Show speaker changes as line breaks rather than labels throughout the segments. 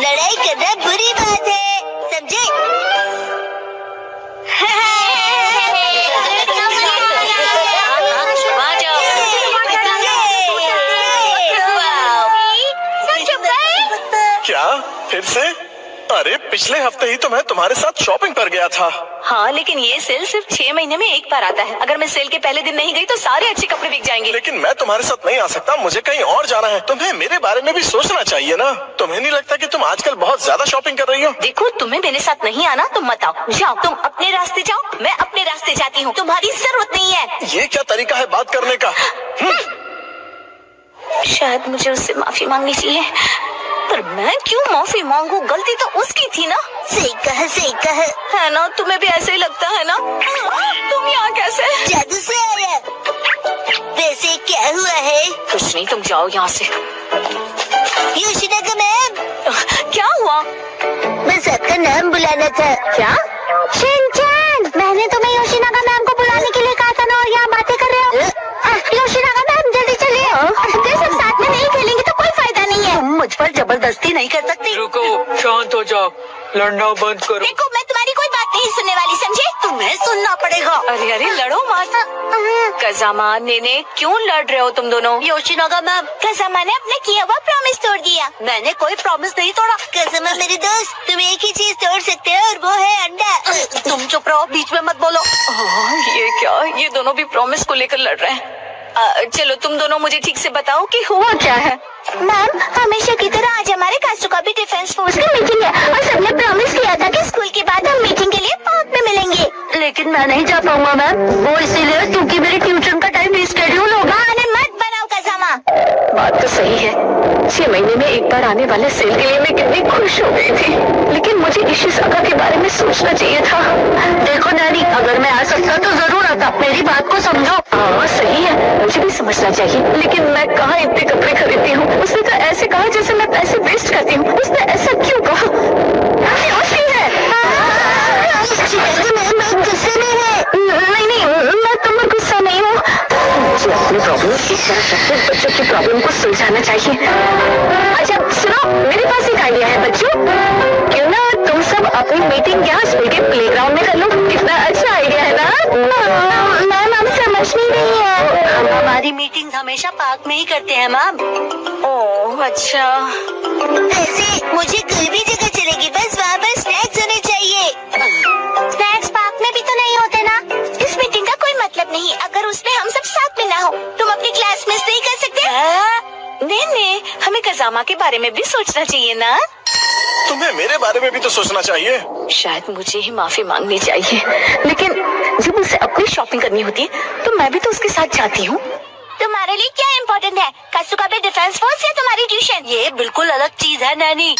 लड़ाई करना बुरी बात है, समझे?
क्या फिर से? अरे पिछले हफ्ते ही तो मैं तुम्हारे साथ शॉपिंग पर गया था।
हाँ, लेकिन ये सेल सिर्फ 6 महीने में एक बार आता है। अगर मैं सेल के पहले दिन नहीं गई तो सारे अच्छे कपड़े बिक जाएंगे।
लेकिन मैं तुम्हारे साथ नहीं आ सकता, मुझे कहीं और जाना है। तुम्हें मेरे बारे में भी सोचना चाहिए ना। तुम्हें नहीं लगता कि तुम आजकल बहुत ज्यादा शॉपिंग कर रही हो?
देखो, तुम्हें मेरे साथ नहीं आना, तुम मत आओ। जाओ, तुम अपने रास्ते जाओ, मैं अपने रास्ते जाती हूँ। तुम्हारी जरूरत नहीं है।
ये क्या तरीका है बात करने का?
शायद मुझे उससे माफी मांगनी चाहिए, पर मैं क्यों माफी मांगू? गलती तो उसकी थी ना।
सही कहा
है ना? तुम्हें भी ऐसे ही लगता है ना? तुम यहाँ कैसे?
जादू से आया। वैसे क्या हुआ है?
कुछ नहीं, तुम जाओ यहाँ से।
योशिनागा मैम,
क्या हुआ?
बस आपका नाम बुलाना था।
क्या?
शिनचैन, मैंने तुम्हें योशिनागा मैम को बुलाने के लिए कहा था ना, और यहाँ बातें कर रहे हो। योशिनागा मैम जल्दी चलिए। अगर सब साथ में नहीं खेलेंगे तो कोई फायदा नहीं है।
तुम मुझ पर जबरदस्ती नहीं कर सकती।
रुको, शांत हो जाओ, लड़ना बंद करो।
देखो, मैं तुम्हारी कोई बात नहीं सुनने वाली, समझे?
तुम्हें सुनना पड़ेगा। अरे अरे, लड़ो मत। कज़ामा, नेने, क्यों लड़ रहे हो तुम दोनों?
योशिनागा मैम, कज़ामा ने अपने किया हुआ प्रॉमिस तोड़ दिया।
मैंने कोई प्रॉमिस नहीं तोड़ा।
कज़ामा मेरे दोस्त, तुम एक ही चीज तोड़ सकते हो और वो है अंडा।
तुम चुप रहो, बीच में मत बोलो। ये क्या? ये दोनों भी प्रॉमिस को लेकर लड़ रहे हैं। चलो तुम दोनों मुझे ठीक से बताओ कि हुआ क्या है।
मैम, हमेशा की तरह आज हमारे कासुका भी डिफेंस फोर्स की मीटिंग है, और सबने प्रॉमिस किया था कि स्कूल के बाद हम मीटिंग के लिए पार्क में मिलेंगे।
लेकिन मैं नहीं जा पाऊंगा मैम। वो इसीलिए क्योंकि मेरे ट्यूशन का टाइम रिस्केड्यूल होगा।
बहाने मत बनाओ कज़ामा।
बात तो सही है। 6 महीने में एक बार आने वाले सेल के लिए मैं कितनी खुश हो गई थी, लेकिन मुझे इशिज़ाका के बारे में सोचना चाहिए था। देखो डैडी, अगर मैं आ सकता तो जरूर आता। मेरी बात को समझो। हाँ सही है, मुझे भी समझना चाहिए, लेकिन मैं कहाँ इतने कपड़े खरीदती हूँ? उसने तो ऐसे कहा जैसे मैं पैसे वेस्ट करती हूँ। उसने ऐसा क्यों कहा? होती है।
गुस्से में है।
नहीं, मैं तुम पर गुस्सा नहीं हूँ। मुझे अपनी प्रॉब्लम इस तरह सबसे बच्चों की प्रॉब्लम को सुलझाना चाहिए। अच्छा सुनो, मेरे पास एक आइडिया है बच्चों। क्यों ना तुम सब अपनी मीटिंग यहाँ स्कूल के प्लेग्राउंड में कर लो? कितना अच्छा आइडिया है ना?
मैम, हम समझ नहीं रही है।
हम हमारी मीटिंग हमेशा पार्क में ही करते हैं मैम। ओह अच्छा।
वैसे मुझे कोई भी जगह चलेगी, बस वहाँ पर स्नैक्स होने चाहिए। स्नैक्स पार्क में भी तो नहीं होते ना? इस मीटिंग का कोई मतलब नहीं अगर उसमें हम सब साथ में ना हो। तुम अपनी क्लास मिस नहीं कर सकते?
नहीं, हमें कज़ामा के बारे में भी सोचना चाहिए ना।
तुम्हें मेरे बारे में भी तो सोचना चाहिए।
शायद मुझे ही माफी मांगनी चाहिए, लेकिन जब उसे अपनी शॉपिंग करनी होती है तो मैं भी तो उसके साथ जाती हूँ।
तुम्हारे लिए क्या इम्पोर्टेंट है, कासुका बे डिफेंस फोर्स या तुम्हारी ट्यूशन?
ये बिल्कुल अलग चीज है नैनी।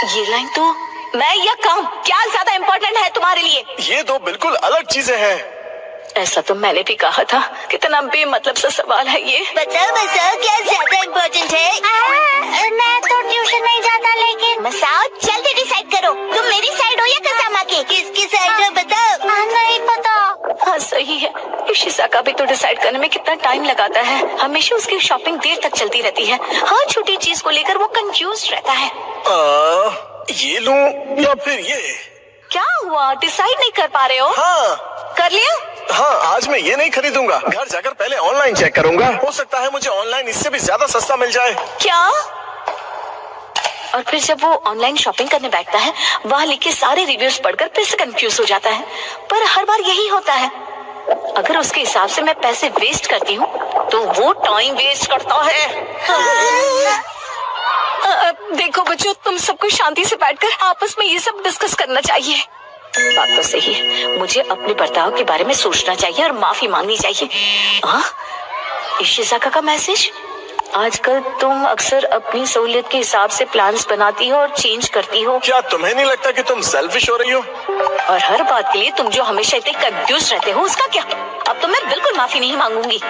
ये लाइन तो मैं या काम क्या ज्यादा इम्पोर्टेंट है तुम्हारे लिए?
ये दो बिल्कुल अलग चीजें हैं।
ऐसा तो मैंने भी कहा था। कितना बेमतलब सा सवाल है ये।
बताओ क्या ज्यादा इम्पोर्टेंट है? मैं तो ट्यूशन नहीं जाता, लेकिन मसाओ जल्दी डिसाइड करो, तुम मेरी साइड हो या कज़ामा की? किसकी साइड हो बताओ। नहीं पता।
हाँ सही है, इशिज़ाका भी तो डिसाइड करने में कितना टाइम लगाता है। हमेशा उसकी शॉपिंग देर तक चलती रहती है। हर छोटी चीज को लेकर वो कंफ्यूज रहता है।
ये लूं या फिर ये?
क्या हुआ, डिसाइड नहीं कर पा रहे हो?
हाँ
कर लिया?
हाँ, आज मैं ये नहीं खरीदूंगा। घर जाकर पहले ऑनलाइन चेक करूंगा। हो सकता है मुझे ऑनलाइन इससे भी ज्यादा सस्ता मिल जाए।
क्या? और फिर जब वो ऑनलाइन शॉपिंग करने बैठता है, वहाँ लिखे सारे रिव्यूज पढ़कर फिर से कंफ्यूज हो जाता है। पर हर बार यही होता है। अगर उसके हिसाब से मैं पैसे वेस्ट करती हूँ तो वो टाइम वेस्ट करता है। देखो बच्चों, तुम सबको शांति से बैठकर आपस में ये सब डिस्कस करना चाहिए। बात तो सही है, मुझे अपने बर्ताव के बारे में सोचना चाहिए और माफी मांगनी चाहिए। इशिज़ाका का मैसेज। आजकल तुम अक्सर अपनी सहूलियत के हिसाब से प्लान्स बनाती हो और चेंज करती हो।
क्या तुम्हें नहीं लगता कि तुम सेल्फिश हो रही हो?
और हर बात के लिए तुम जो हमेशा इतने कंफ्यूज रहते हो, उसका क्या? अब तो मैं बिल्कुल माफी नहीं मांगूंगी।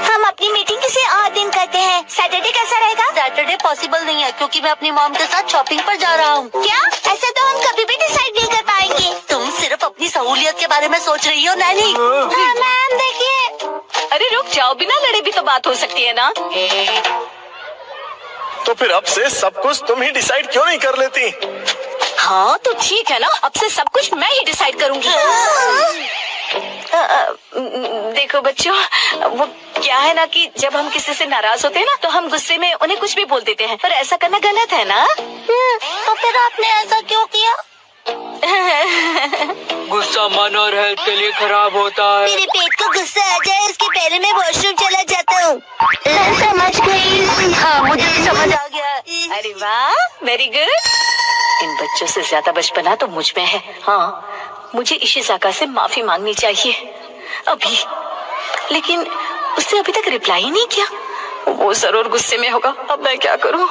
हम अपनी मीटिंग किसी और दिन करते हैं। सैटरडे कैसा रहेगा?
सैटरडे पॉसिबल नहीं है क्योंकि मैं अपनी मॉम के साथ शॉपिंग पर जा रहा हूँ।
क्या? ऐसा तो हम कभी भी डिसाइड नहीं कर पाएंगे।
तुम सिर्फ अपनी सहूलियत के बारे में सोच रही हो नैनी।
मैम देखिए।
अरे रुक जाओ, बिना लड़े भी तो बात हो सकती है ना।
तो फिर अब से सब कुछ तुम ही डिसाइड क्यों नहीं कर लेती?
हाँ तो ठीक है ना, अब से सब कुछ मैं ही डिसाइड करूंगी। देखो बच्चों, वो क्या है ना कि जब हम किसी से नाराज होते हैं ना तो हम गुस्से में उन्हें कुछ भी बोल देते हैं, पर ऐसा करना गलत है ना।
तो फिर आपने ऐसा क्यों किया?
गुस्सा मन और हेल्थ के लिए खराब होता है।
मेरे पेट को गुस्सा आ जाए उसके पहले मैं वॉशरूम चला जाता हूँ। समझ गई।
हाँ मुझे भी समझ आ गया। अरे वाह, वेरी गुड। इन बच्चों से ज्यादा बचपना तो मुझ में है। हाँ, मुझे इशिज़ाका से माफी मांगनी चाहिए अभी, लेकिन उसने अभी तक रिप्लाई ही नहीं किया। वो जरूर गुस्से में होगा। अब मैं क्या करूं?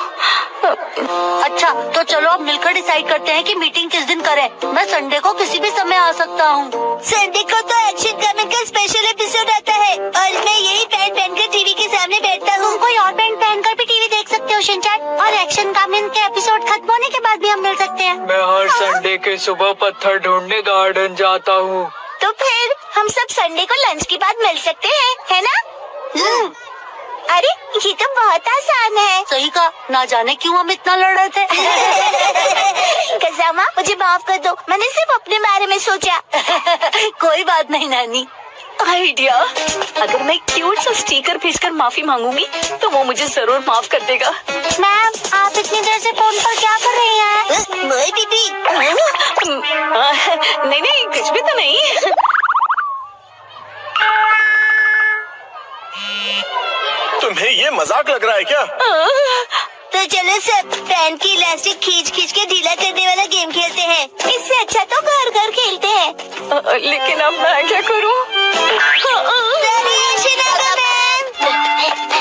अच्छा तो चलो अब मिलकर डिसाइड करते हैं कि मीटिंग किस दिन करें। मैं संडे को किसी भी समय आ सकता हूँ। संडे को तो एक्शन कमिंग का स्पेशल एपिसोड आता है और मैं यही पैंट पहनकर टीवी के सामने बैठता हूँ। कोई और पैंट पहनकर भी टीवी देख सकते हो शिनचैन, और एक्शन कमिंग के एपिसोड खत्म होने के बाद भी हम मिल सकते हैं।
मैं हर संडे के सुबह पत्थर ढूंढने गार्डन जाता हूँ।
तो फिर हम सब संडे को लंच के बाद मिल सकते हैं, है ना? अरे ये तो बहुत आसान है।
सही कहा, ना जाने क्यों हम इतना लड़ रहे थे।
कसामा मुझे माफ कर दो, मैंने सिर्फ अपने बारे में सोचा।
कोई बात नहीं नानी। आइडिया, अगर मैं क्यूट सा स्टिकर भेजकर माफी मांगूंगी तो वो मुझे जरूर माफ कर देगा।
मैम आप इतनी देर से फोन पर क्या कर रही हैं? मोई दीदी।
नहीं नहीं, कुछ भी तो नहीं।
तुम्हें ये मजाक लग रहा है क्या?
तो चलो सब पैंट की इलास्टिक खींच खींच के ढीला करने वाला गेम खेलते हैं। इससे अच्छा तो घर घर खेलते हैं।
लेकिन अब मैं क्या करूं?
Sorry, Ashina ma'am.